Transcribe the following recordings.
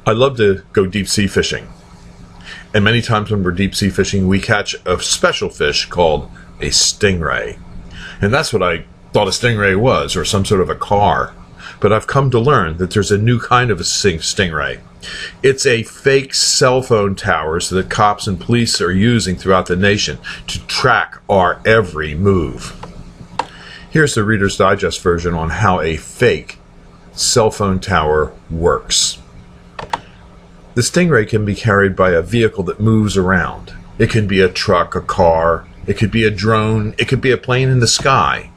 I love to go deep sea fishing. And many times when we're deep sea fishing, we catch a special fish called a stingray. And that's what I thought a stingray was, or some sort of a car. But I've come to learn that there's a new kind of a stingray. It's a fake cell phone towers that cops and police are using throughout the nation to track our every move. Here's the Reader's Digest version on how a fake cell phone tower works. The stingray can be carried by a vehicle that moves around. It can be a truck, a car, it could be a drone, it could be a plane in the sky.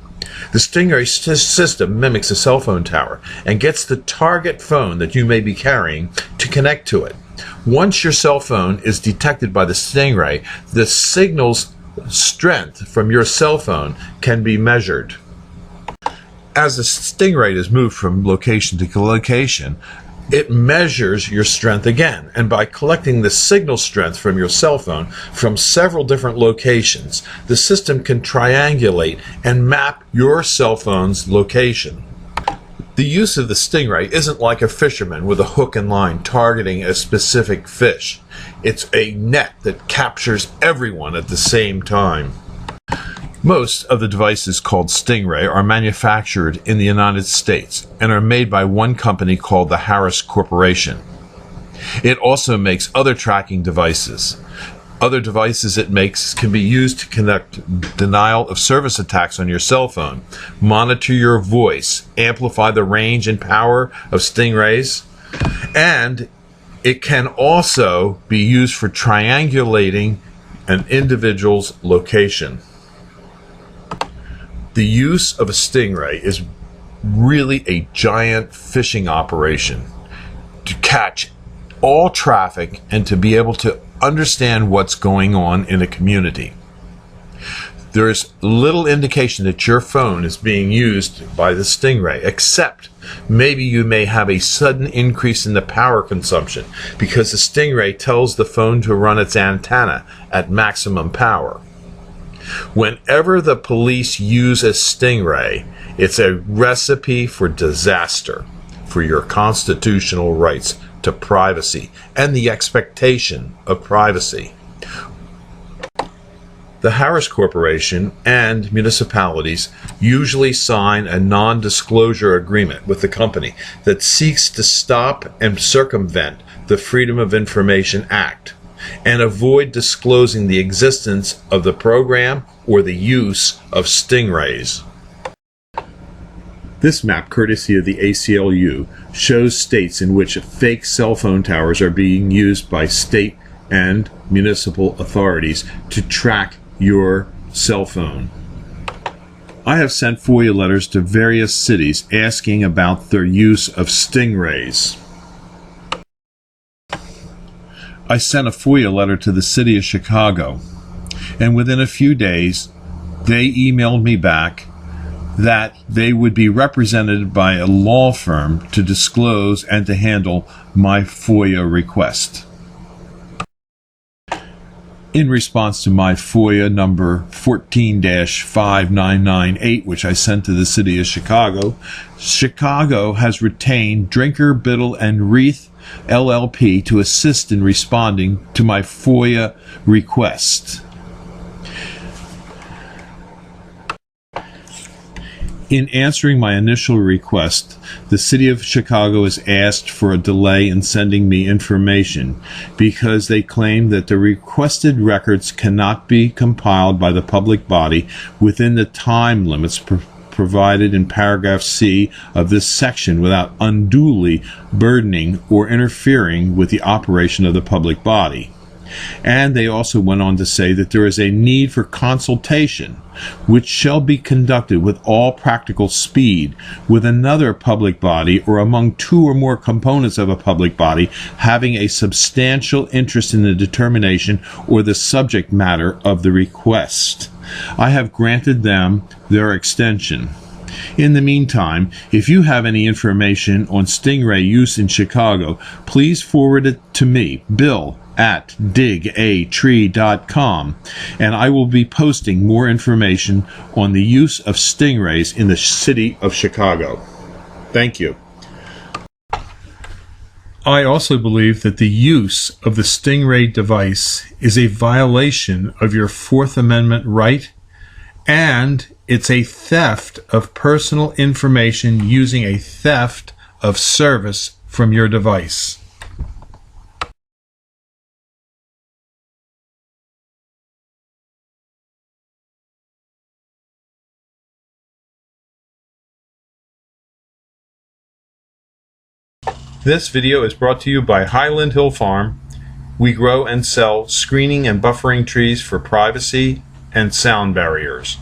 The stingray system mimics a cell phone tower and gets the target phone that you may be carrying to connect to it. Once your cell phone is detected by the stingray, the signal's strength from your cell phone can be measured. As the stingray is moved from location to location, it measures your strength again, and by collecting the signal strength from your cell phone from several different locations, the system can triangulate and map your cell phone's location. The use of the stingray isn't like a fisherman with a hook and line targeting a specific fish. It's a net that captures everyone at the same time. Most of the devices called Stingray are manufactured in the United States and are made by one company called the Harris Corporation. It also makes other tracking devices. Other devices it makes can be used to conduct denial of service attacks on your cell phone, monitor your voice, amplify the range and power of stingrays, and it can also be used for triangulating an individual's location. The use of a stingray is really a giant fishing operation to catch all traffic and to be able to understand what's going on in a community. There is little indication that your phone is being used by the stingray, except maybe you may have a sudden increase in the power consumption because the stingray tells the phone to run its antenna at maximum power. Whenever the police use a stingray, it's a recipe for disaster for your constitutional rights to privacy and the expectation of privacy. The Harris Corporation and municipalities usually sign a non-disclosure agreement with the company that seeks to stop and circumvent the Freedom of Information Act and avoid disclosing the existence of the program or the use of stingrays. This map, courtesy of the ACLU, shows states in which fake cell phone towers are being used by state and municipal authorities to track your cell phone. I have sent FOIA letters to various cities asking about their use of stingrays. I sent a FOIA letter to the city of Chicago, and within a few days, they emailed me back that they would be represented by a law firm to disclose and to handle my FOIA request. In response to my FOIA number 14-5998, which I sent to the city of Chicago, Chicago has retained Drinker, Biddle, and Wreath LLP to assist in responding to my FOIA request. In answering my initial request, the City of Chicago has asked for a delay in sending me information because they claim that the requested records cannot be compiled by the public body within the time limits provided in paragraph C of this section without unduly burdening or interfering with the operation of the public body. And they also went on to say that there is a need for consultation, which shall be conducted with all practical speed with another public body or among two or more components of a public body having a substantial interest in the determination or the subject matter of the request. I have granted them their extension. In the meantime, if you have any information on stingray use in Chicago, please forward it to me, bill@digatree.com, and I will be posting more information on the use of stingrays in the city of Chicago. Thank you. I also believe that the use of the Stingray device is a violation of your Fourth Amendment right, and it's a theft of personal information using a theft of service from your device. This video is brought to you by Highland Hill Farm. We grow and sell screening and buffering trees for privacy and sound barriers.